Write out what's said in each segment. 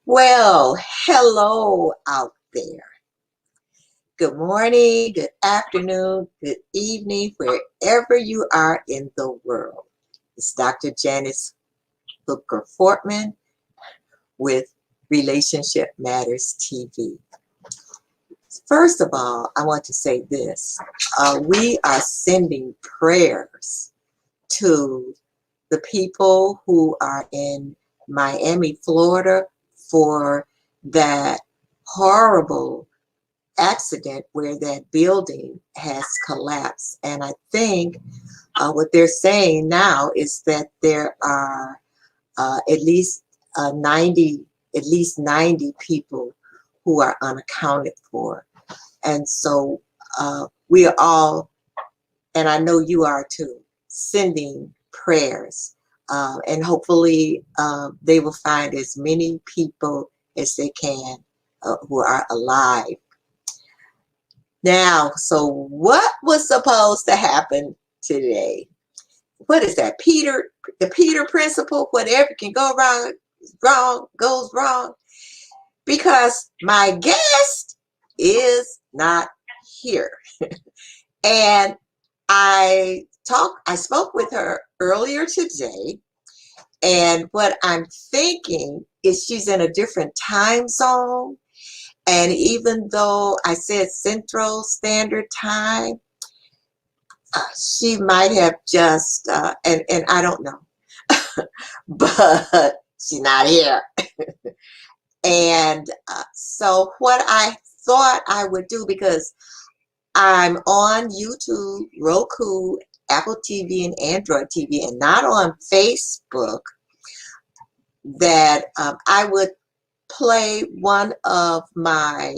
Well, hello out there. Good morning, good afternoon, good evening, wherever you are in the world. It's Dr. Janice Booker Fortman with Relationship Matters TV. First of all, I want to say this. We are sending prayers to the people who are in Miami, Florida for that horrible accident where that building has collapsed. And I think what they're saying now is that there are at least 90 people who are unaccounted for. And so we are all, and I know you are too, sending prayers. And hopefully they will find as many people as they can who are alive. Now, so what was supposed to happen today? What is that? The Peter principle, whatever can go wrong goes wrong, because my guest is not here. And I spoke with her earlier today, and what I'm thinking is she's in a different time zone. And even though I said Central Standard Time, she might have just, and I don't know, but she's not here. And so what I thought I would do, because I'm on YouTube, Roku, Apple TV, and Android TV, and not on Facebook, that I would play one of my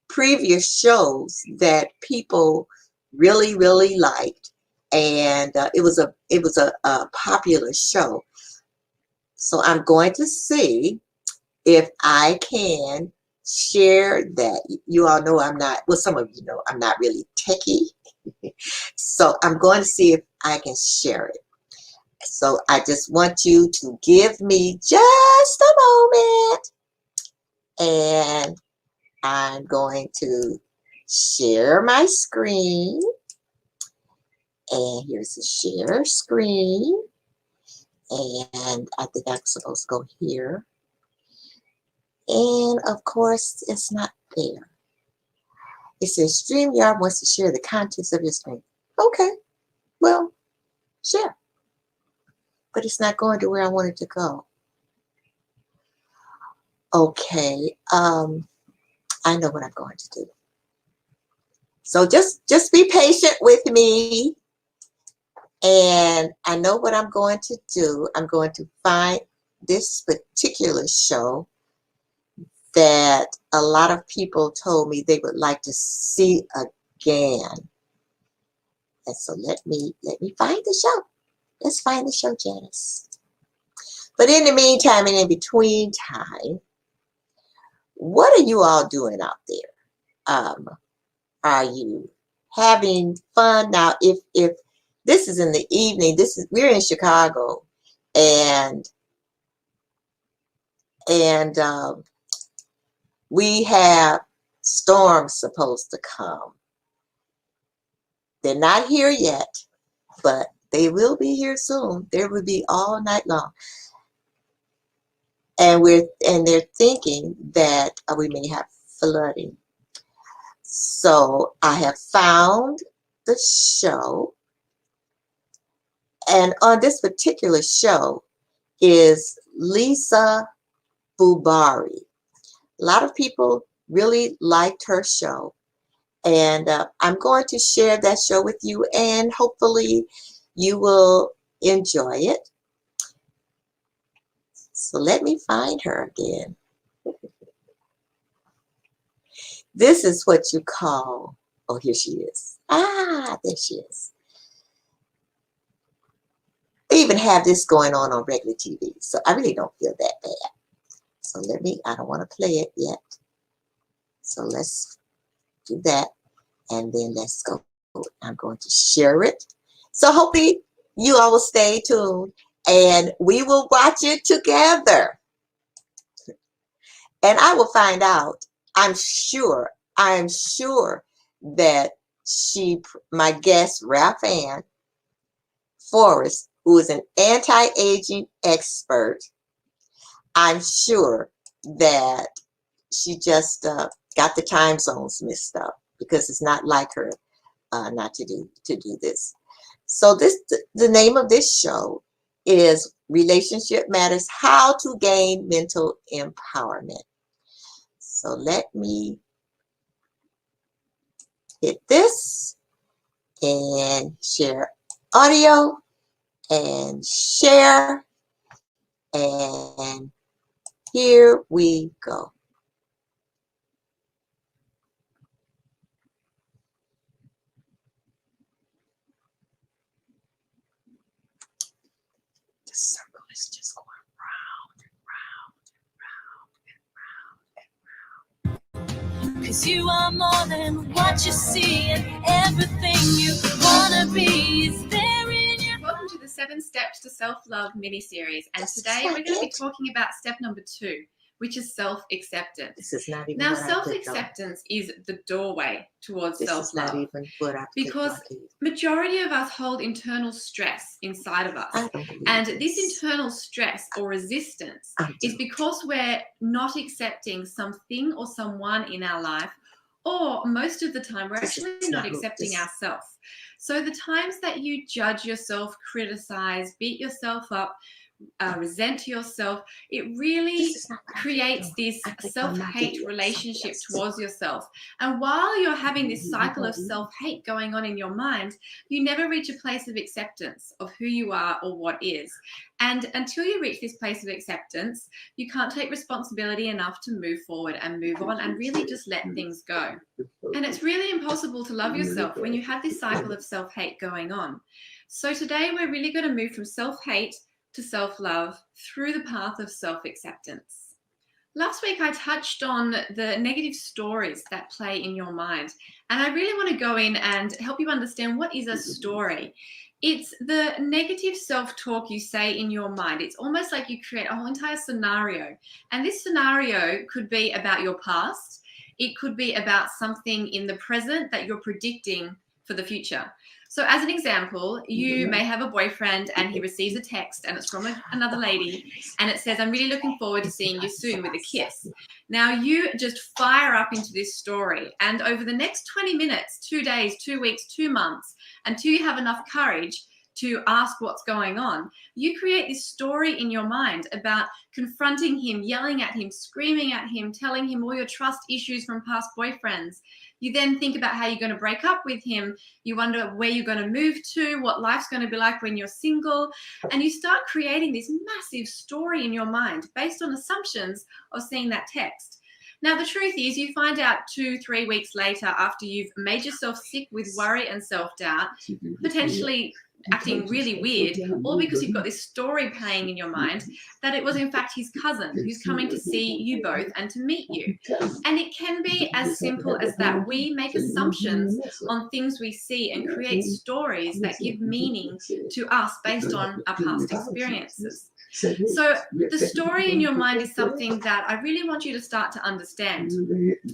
previous shows that people really liked, and it was a popular show. So I'm going to see if I can share that. You all know I'm not, well, some of you know I'm not really techie. So I'm going to see if I can share it. So I just want you to give me just a moment, and I'm going to share my screen. And here's the share screen. And I think I'm supposed to go here. And of course, it's not there. It says StreamYard wants to share the contents of your screen. Okay, well, share. But it's not going to where I want it to go. Okay, I know what I'm going to do. So just be patient with me. And I know what I'm going to do. I'm going to find this particular show that a lot of people told me they would like to see again. And so let me find the show. Let's find the show, Janice. But in the meantime and in between time, what are you all doing out there? Are you having fun? Now, if this is in the evening, we're in Chicago, and we have storms supposed to come. They're not here yet, but they will be here soon. They will be all night long. And they're thinking that we may have flooding. So I have found the show, and on this particular show is Lisa Bubari. A lot of people really liked her show, and I'm going to share that show with you, and hopefully you will enjoy it. So let me find her again. This is what you call, oh, here she is. Ah, there she is. They even have this going on regular TV, so I really don't feel that bad. So I don't want to play it yet. So let's do that, and then let's go. I'm going to share it. So hopefully you all will stay tuned, and we will watch it together. And I will find out, I'm sure that my guest, Ralph Ann Forrest, who is an anti-aging expert, I'm sure that she just got the time zones mixed up, because it's not like her not to do this. So the name of this show is Relationship Matters: How to Gain Mental Empowerment. So let me hit this and share audio and share, and here we go. The circle is just going round and round and round and round. 'Cause you are more than what you see, and everything you wanna be is there in you. Welcome to the 7 Steps to Self-Love mini-series, and today we're going to be talking about step number 2, which is self-acceptance. This is not even now, what self-acceptance is the doorway towards self-love. This is not even what I because majority of us hold internal stress inside of us, and this internal stress or resistance is because we're not accepting something or someone in our life, or most of the time we're actually not accepting ourselves. So the times that you judge yourself, criticize, beat yourself up, resent yourself, it really creates this self-hate relationship towards yourself. And while you're having this cycle of self-hate going on in your mind, you never reach a place of acceptance of who you are or what is. And until you reach this place of acceptance, you can't take responsibility enough to move forward and move on and really just let things go. And it's really impossible to love yourself when you have this cycle of self-hate going on. So today we're really going to move from self-hate to self-love through the path of self-acceptance. Last week I touched on the negative stories that play in your mind, and I really want to go in and help you understand what is a story. It's the negative self-talk you say in your mind. It's almost like you create a whole entire scenario, and this scenario could be about your past. It could be about something in the present that you're predicting for the future. So as an example, you may have a boyfriend and he receives a text and it's from another lady, and it says, "I'm really looking forward to seeing you soon," with a kiss. Now you just fire up into this story, and over the next 20 minutes, 2 days, 2 weeks, 2 months, until you have enough courage to ask what's going on, you create this story in your mind about confronting him, yelling at him, screaming at him, telling him all your trust issues from past boyfriends. You then think about how you're going to break up with him. You wonder where you're going to move to, what life's going to be like when you're single. And you start creating this massive story in your mind based on assumptions of seeing that text. Now, the truth is you find out 2-3 weeks later, after you've made yourself sick with worry and self-doubt, potentially acting really weird, all because you've got this story playing in your mind, that it was in fact his cousin who's coming to see you both and to meet you. And it can be as simple as that. We make assumptions on things we see and create stories that give meaning to us based on our past experiences. So the story in your mind is something that I really want you to start to understand.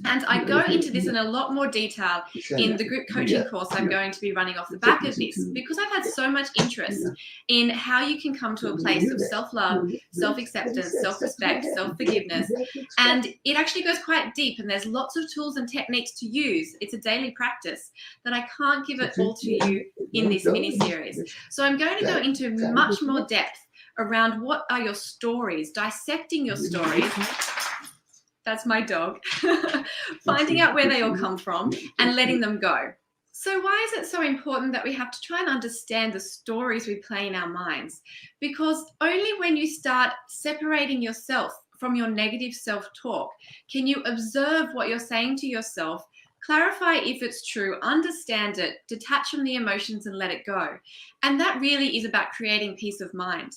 And I go into this in a lot more detail in the group coaching course I'm going to be running off the back of this, because I've had so much interest in how you can come to a place of self-love, self-acceptance, self-respect, self-forgiveness. And it actually goes quite deep, and there's lots of tools and techniques to use. It's a daily practice that I can't give it all to you in this mini-series. So I'm going to go into much more depth around what are your stories, dissecting your stories. That's my dog. Finding out where they all come from and letting them go. So why is it so important that we have to try and understand the stories we play in our minds? Because only when you start separating yourself from your negative self-talk can you observe what you're saying to yourself, clarify if it's true, understand it, detach from the emotions and let it go. And that really is about creating peace of mind.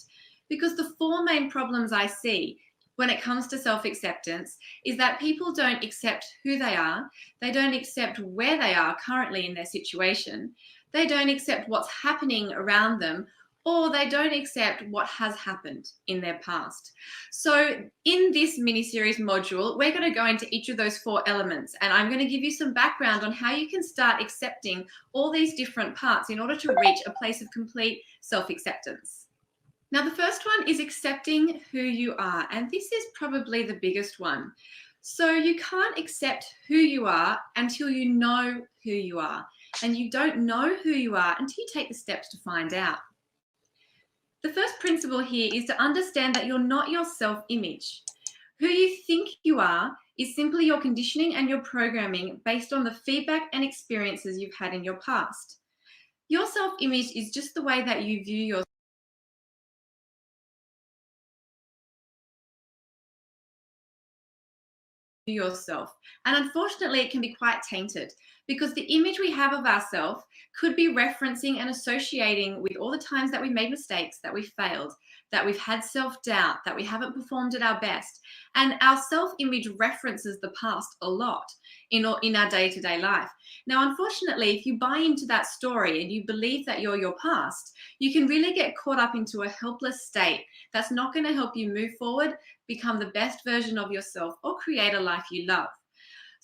Because the 4 main problems I see when it comes to self-acceptance is that people don't accept who they are, they don't accept where they are currently in their situation, they don't accept what's happening around them, or they don't accept what has happened in their past. So in this mini-series module, we're going to go into each of those 4 elements, and I'm going to give you some background on how you can start accepting all these different parts in order to reach a place of complete self-acceptance. Now, the first one is accepting who you are, and this is probably the biggest one. So you can't accept who you are until you know who you are, and you don't know who you are until you take the steps to find out. The first principle here is to understand that you're not your self-image. Who you think you are is simply your conditioning and your programming based on the feedback and experiences you've had in your past. Your self-image is just the way that you view yourself. And unfortunately, it can be quite tainted because the image we have of ourselves could be referencing and associating with all the times that we made mistakes, that we failed, that we've had self-doubt, that we haven't performed at our best. And our self-image references the past a lot in our day-to-day life. Now, unfortunately, if you buy into that story and you believe that you're your past, you can really get caught up into a helpless state that's not going to help you move forward, become the best version of yourself, or create a life you love.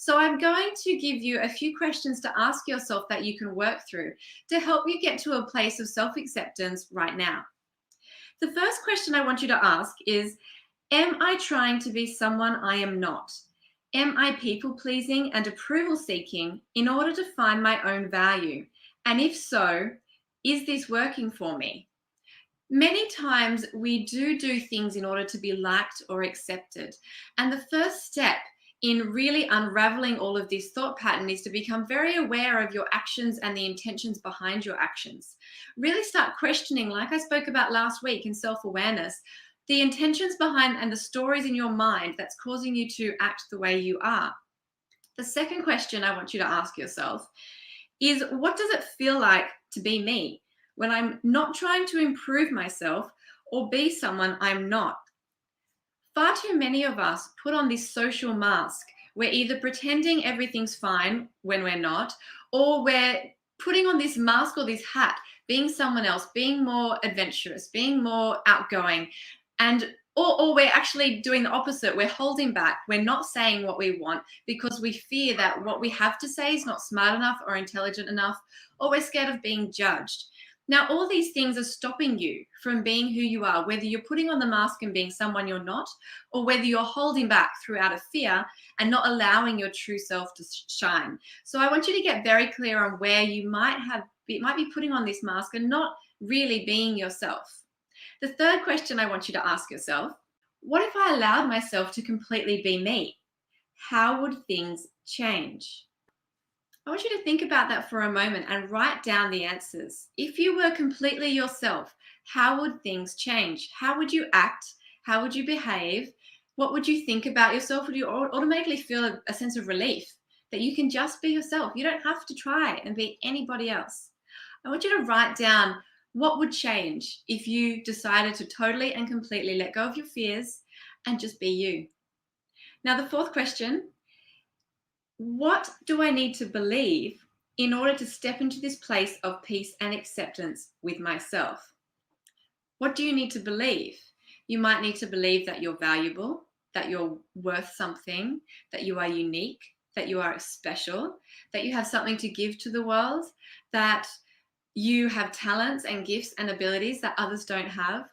So I'm going to give you a few questions to ask yourself that you can work through to help you get to a place of self-acceptance right now. The first question I want you to ask is, am I trying to be someone I am not? Am I people-pleasing and approval-seeking in order to find my own value? And if so, is this working for me? Many times we do things in order to be liked or accepted. And the first step in really unraveling all of this thought pattern is to become very aware of your actions and the intentions behind your actions. Really start questioning, like I spoke about last week in self-awareness, the intentions behind and the stories in your mind that's causing you to act the way you are. The second question I want you to ask yourself is, what does it feel like to be me when I'm not trying to improve myself or be someone I'm not? Far too many of us put on this social mask. We're either pretending everything's fine when we're not, or we're putting on this mask or this hat, being someone else, being more adventurous, being more outgoing, or we're actually doing the opposite. We're holding back. We're not saying what we want because we fear that what we have to say is not smart enough or intelligent enough, or we're scared of being judged. Now, all these things are stopping you from being who you are, whether you're putting on the mask and being someone you're not, or whether you're holding back throughout a fear and not allowing your true self to shine. So I want you to get very clear on where you might be putting on this mask and not really being yourself. The third question I want you to ask yourself, what if I allowed myself to completely be me? How would things change? I want you to think about that for a moment and write down the answers. If you were completely yourself, how would things change? How would you act? How would you behave? What would you think about yourself? Would you automatically feel a sense of relief that you can just be yourself? You don't have to try and be anybody else. I want you to write down what would change if you decided to totally and completely let go of your fears and just be you. Now, the fourth question, what do I need to believe in order to step into this place of peace and acceptance with myself? What do you need to believe? You might need to believe that you're valuable, that you're worth something, that you are unique, that you are special, that you have something to give to the world, that you have talents and gifts and abilities that others don't have.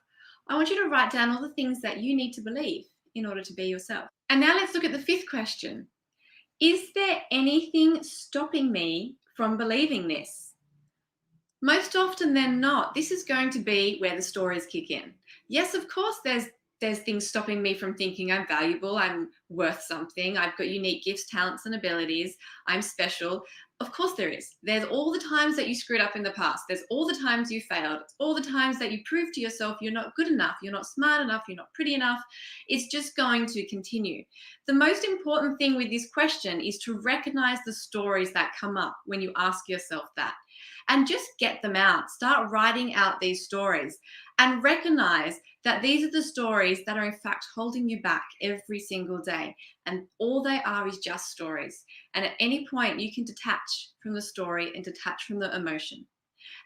I want you to write down all the things that you need to believe in order to be yourself. And now let's look at the fifth question. Is there anything stopping me from believing this? Most often than not, this is going to be where the stories kick in. Yes, of course, there's things stopping me from thinking I'm valuable, I'm worth something, I've got unique gifts, talents, and abilities, I'm special. Of course there is. There's all the times that you screwed up in the past. There's all the times you failed. It's all the times that you proved to yourself you're not good enough, you're not smart enough, you're not pretty enough. It's just going to continue. The most important thing with this question is to recognize the stories that come up when you ask yourself that. And just get them out. Start writing out these stories and recognize that these are the stories that are in fact holding you back every single day. And all they are is just stories. And at any point you can detach from the story and detach from the emotion.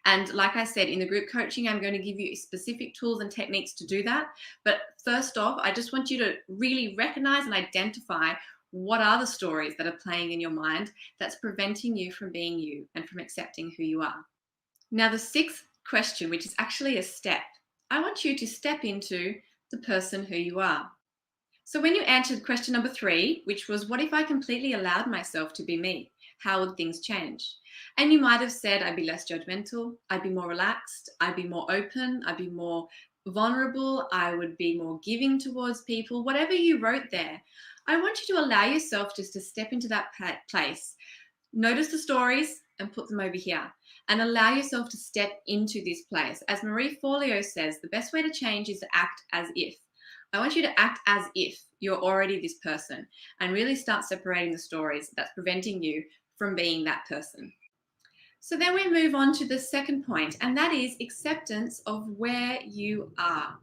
And like I said, in the group coaching, I'm going to give you specific tools and techniques to do that. But first off, I just want you to really recognize and identify what are the stories that are playing in your mind that's preventing you from being you and from accepting who you are. Now, the sixth question, which is actually a step, I want you to step into the person who you are. So when you answered question number 3, which was, what if I completely allowed myself to be me? How would things change? And you might have said, I'd be less judgmental, I'd be more relaxed, I'd be more open, I'd be more vulnerable, I would be more giving towards people. Whatever you wrote there, I want you to allow yourself just to step into that place. Notice the stories and put them over here, and allow yourself to step into this place. As Marie Forleo says, the best way to change is to act as if. I want you to act as if you're already this person and really start separating the stories that's preventing you from being that person. So then we move on to the second point, and that is acceptance of where you are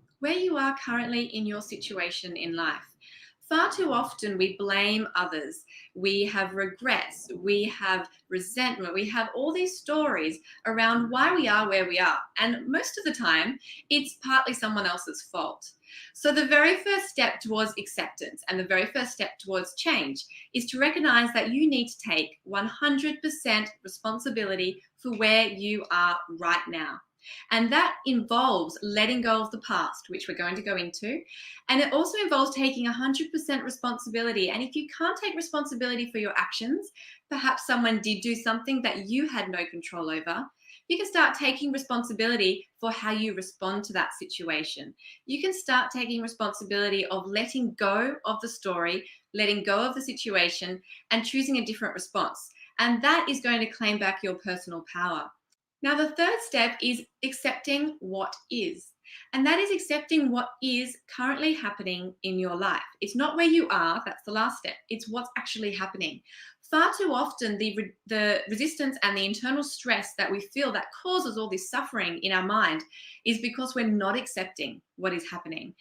currently in your situation in life. Far too often we blame others, we have regrets, we have resentment, we have all these stories around why we are where we are. And most of the time, it's partly someone else's fault. So the very first step towards acceptance and the very first step towards change is to recognize that you need to take 100% responsibility for where you are right now. And that involves letting go of the past, which we're going to go into. And it also involves taking 100% responsibility. And if you can't take responsibility for your actions, perhaps someone did do something that you had no control over, you can start taking responsibility for how you respond to that situation. You can start taking responsibility of letting go of the story, letting go of the situation, and choosing a different response. And that is going to claim back your personal power. Now, the third step is accepting what is. And that is accepting what is currently happening in your life. It's not where you are, that's the last step. It's what's actually happening. Far too often, the resistance and the internal stress that we feel that causes all this suffering in our mind is because we're not accepting what is happening.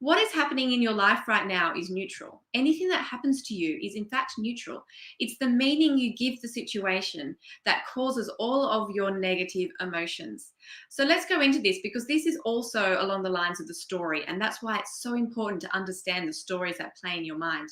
What is happening in your life right now is neutral. Anything that happens to you is in fact neutral. It's the meaning you give the situation that causes all of your negative emotions. So let's go into this, because this is also along the lines of the story, and that's why it's so important to understand the stories that play in your mind.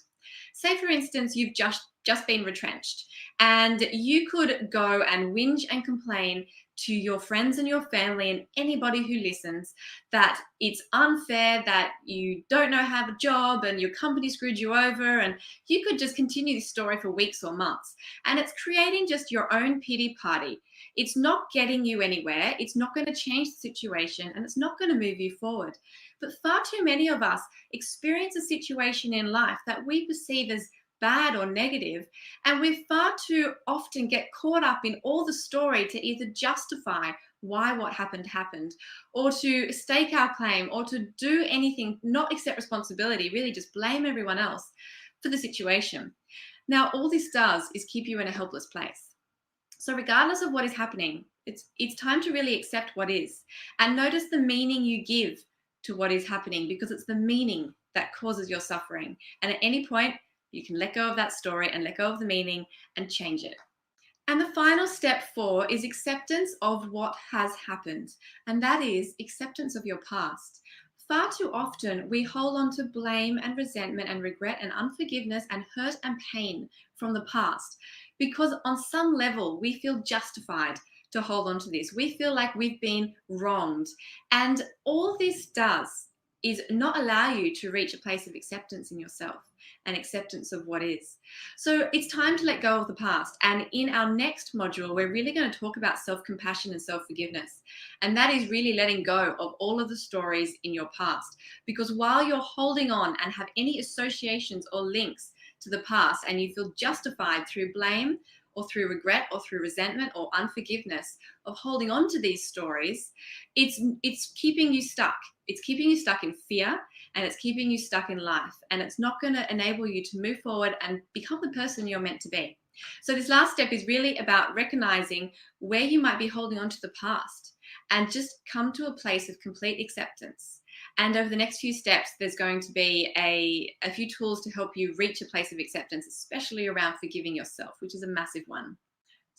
Say, for instance, you've just been retrenched, and you could go and whinge and complain to your friends and your family and anybody who listens that it's unfair, that you don't know how to have a job and your company screwed you over, and you could just continue this story for weeks or months. And it's creating just your own pity party. It's not getting you anywhere. It's not going to change the situation, and it's not going to move you forward. But far too many of us experience a situation in life that we perceive as bad or negative, and we far too often get caught up in all the story to either justify why what happened, or to stake our claim, or to do anything, not accept responsibility, really just blame everyone else for the situation. Now, all this does is keep you in a helpless place. So regardless of what is happening, it's time to really accept what is, and notice the meaning you give to what is happening, because it's the meaning that causes your suffering. And at any point, you can let go of that story and let go of the meaning and change it. And the final step 4 is acceptance of what has happened. And that is acceptance of your past. Far too often, we hold on to blame and resentment and regret and unforgiveness and hurt and pain from the past, because on some level, we feel justified to hold on to this. We feel like we've been wronged. And all this does is not allow you to reach a place of acceptance in yourself and acceptance of what is. So it's time to let go of the past. And in our next module, we're really going to talk about self-compassion and self-forgiveness. And that is really letting go of all of the stories in your past. Because while you're holding on and have any associations or links to the past, and you feel justified through blame or through regret or through resentment or unforgiveness of holding on to these stories, it's keeping you stuck. It's keeping you stuck in fear, and it's keeping you stuck in life, and it's not going to enable you to move forward and become the person you're meant to be. So this last step is really about recognizing where you might be holding on to the past, and just come to a place of complete acceptance. And over the next few steps, there's going to be a few tools to help you reach a place of acceptance, especially around forgiving yourself, which is a massive one.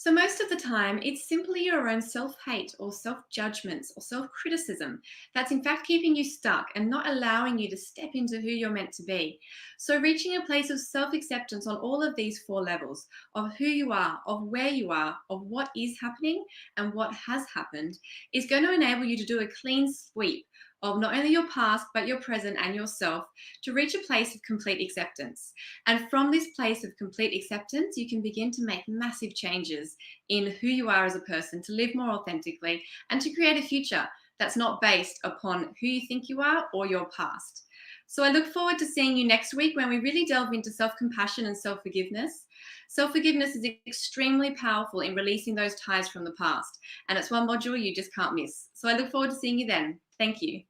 So most of the time, it's simply your own self-hate or self-judgments or self-criticism that's in fact keeping you stuck and not allowing you to step into who you're meant to be. So reaching a place of self-acceptance on all of these four levels of who you are, of where you are, of what is happening and what has happened is going to enable you to do a clean sweep of not only your past, but your present and yourself to reach a place of complete acceptance. And from this place of complete acceptance, you can begin to make massive changes in who you are as a person, to live more authentically, and to create a future that's not based upon who you think you are or your past. So I look forward to seeing you next week when we really delve into self-compassion and self-forgiveness. Self-forgiveness is extremely powerful in releasing those ties from the past, and it's one module you just can't miss. So I look forward to seeing you then. Thank you.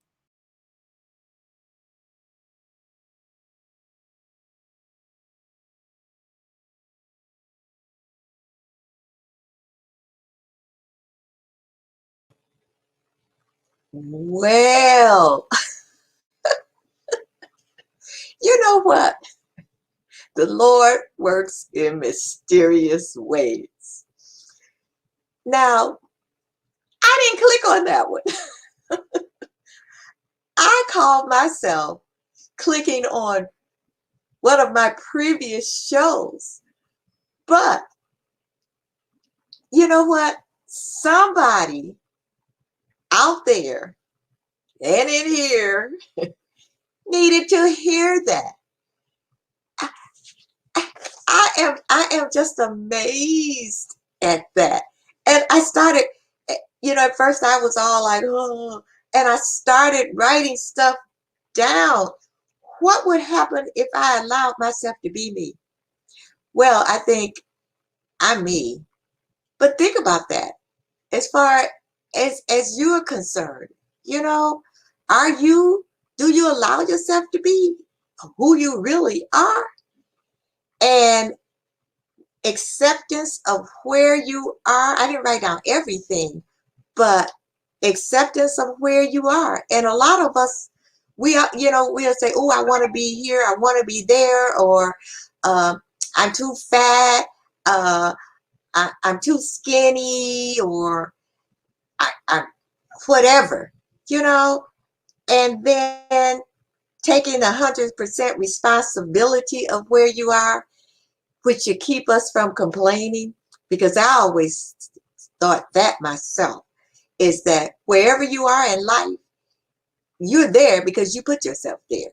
Well, you know what? The Lord works in mysterious ways. Now, I didn't click on that one. I called myself clicking on one of my previous shows. But you know what? Somebody out there and in here needed to hear that. I am just amazed at that. And I started, at first I was all like, oh, and I started writing stuff down. What would happen if I allowed myself to be me? Well, I think I'm me. But think about that. As far as you're concerned, you know, do you allow yourself to be who you really are? And acceptance of where you are. I didn't write down everything, but acceptance of where you are. And a lot of us, we'll say, oh, I want to be here, I want to be there, or I'm too fat, I'm too skinny, or I'm whatever, and then taking 100% responsibility of where you are, which should keep us from complaining, because I always thought that myself, is that wherever you are in life, you're there because you put yourself there.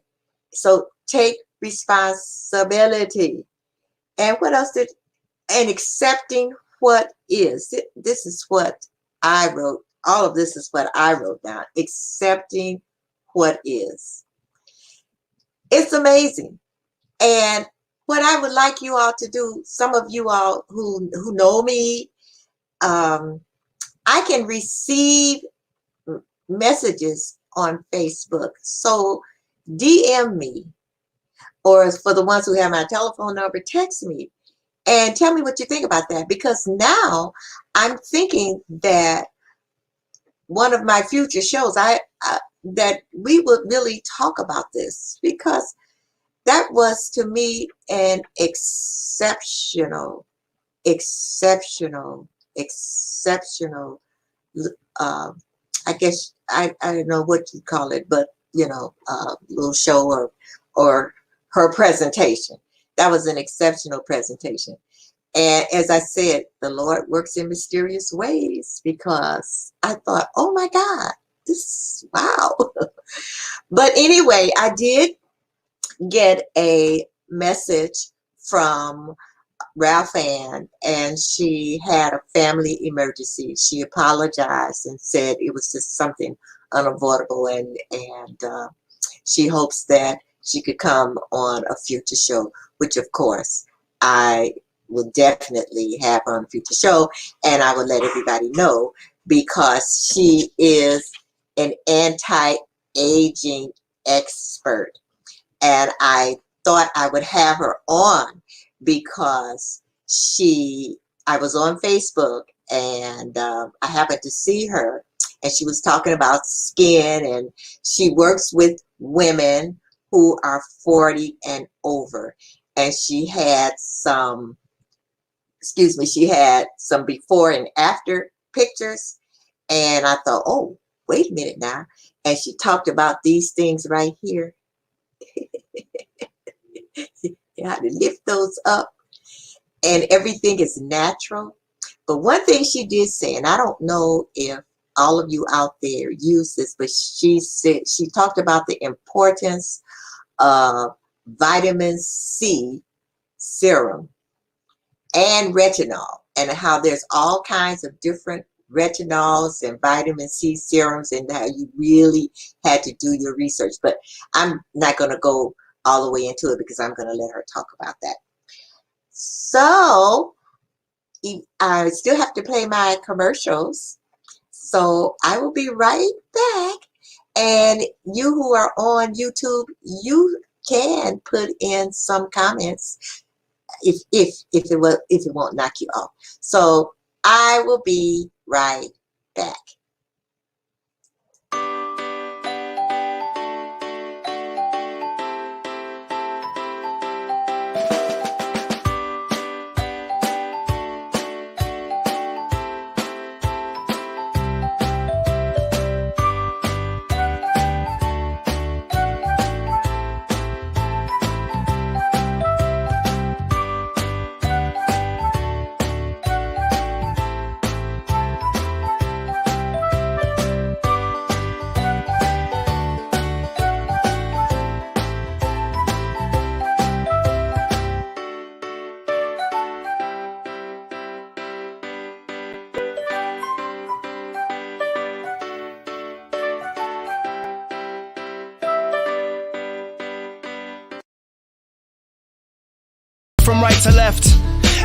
So take responsibility. And what else and accepting what is. This is what I wrote. All of this is what I wrote down. Accepting what is. It's amazing. And what I would like you all to do, some of you all who know me, I can receive messages on Facebook. So DM me, or for the ones who have my telephone number, text me and tell me what you think about that. Because now I'm thinking that one of my future shows, that we would really talk about this, because that was to me an exceptional, I guess I don't know what you call it, but little show or her presentation. That was an exceptional presentation. And as I said, the Lord works in mysterious ways, because I thought, oh my God, wow. But anyway, I did get a message from Ralph Ann, and she had a family emergency. She apologized and said it was just something unavoidable, and she hopes that she could come on a future show, which of course I will definitely have on a future show, and I will let everybody know, because she is an anti-aging expert. And I thought I would have her on because I was on Facebook, and I happened to see her, and she was talking about skin, and she works with women who are 40 and over. And she had some excuse me, she had some before and after pictures. And I thought, oh, wait a minute now. And she talked about these things right here. How to lift those up. And everything is natural. But one thing she did say, and I don't know if all of you out there use this, but she said, she talked about the importance of vitamin C serum and retinol, and how there's all kinds of different retinols and vitamin C serums, and how you really had to do your research. But I'm not going to go all the way into it because I'm going to let her talk about that. So I still have to play my commercials. So I will be right back. And you who are on YouTube, you can put in some comments if it won't knock you off. So I will be right back. From right to left,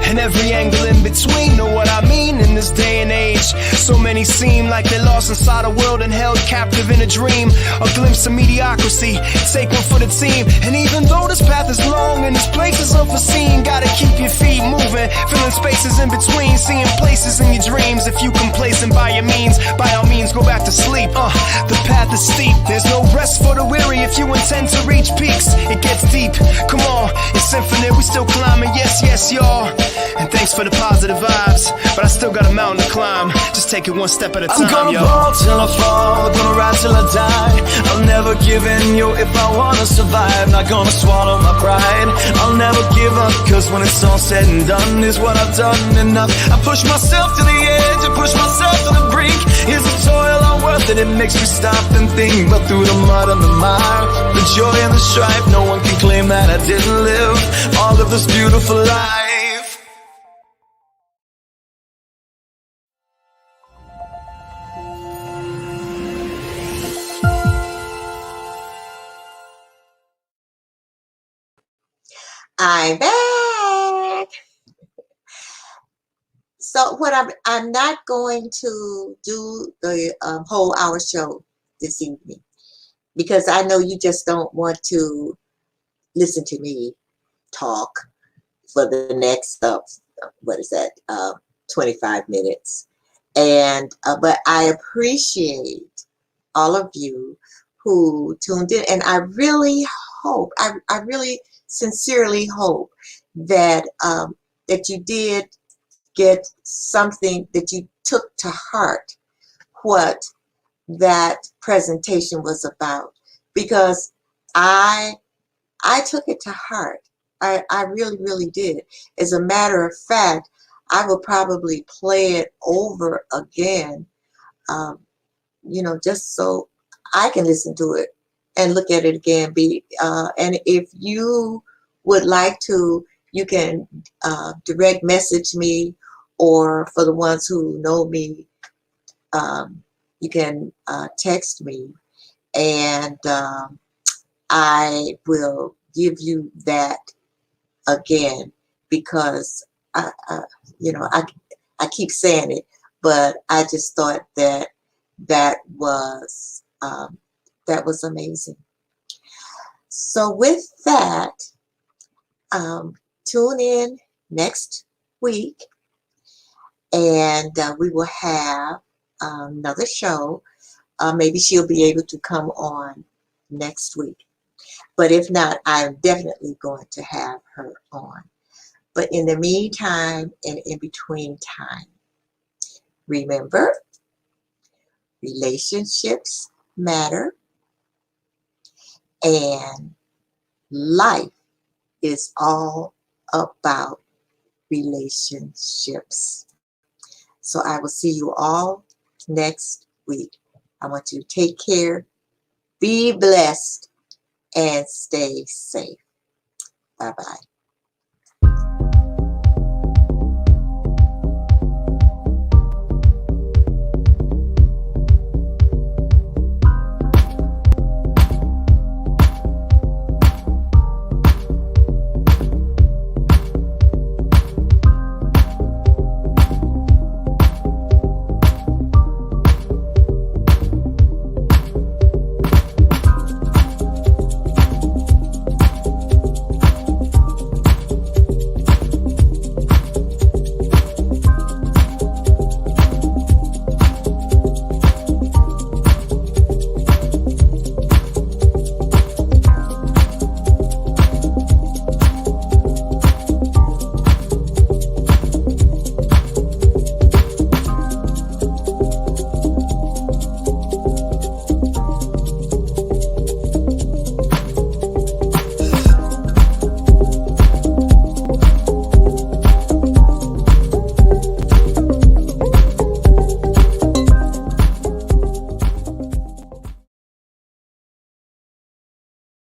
and every angle in between. Know what I mean? In this day and age, so many seem like they're lost inside a world and held captive in a dream. A glimpse of mediocrity, take one for the team. And even though this path is long and this place is unforeseen, gotta keep your feet moving, filling spaces in between, seeing places in your dreams. If you complacent by your means, by all means go back to sleep. The path is steep, there's no rest for the weary. If you intend to reach peaks, it gets deep. Come on, it's infinite, we still climbing. Yes, yes, y'all. And thanks for the positive vibes, but I still got a mountain to climb. Just take it one step at a time, I'm gonna yo. fall till I fall, gonna ride till I die. I'll never give in, yo, if I wanna survive. Not gonna swallow my pride, I'll never give up, cause when it's all said and done, is what I've done enough. I push myself to the edge, I push myself to the brink. Is the toil all worth it? It makes me stop and think. But through the mud and the mire, the joy and the strife, no one can claim that I didn't live all of this beautiful life. I'm back. So what I'm not going to do the whole hour show this evening, because I know you just don't want to listen to me talk for the next 25 minutes. And but I appreciate all of you who tuned in, and I really hope, I really sincerely hope that that you did get something, that you took to heart what that presentation was about, because I took it to heart. I really, really did. As a matter of fact, I will probably play it over again, just so I can listen to it and look at it again. And if you would like to, you can direct message me, or for the ones who know me, you can text me, and I will give you that again, because I keep saying it, but I just thought that was amazing. So with that, tune in next week, and we will have another show. Maybe she'll be able to come on next week. But if not, I'm definitely going to have her on. But in the meantime and in between time, remember, relationships matter, and life is all about relationships. So I will see you all next week. I want you to take care, be blessed, and stay safe. Bye-bye.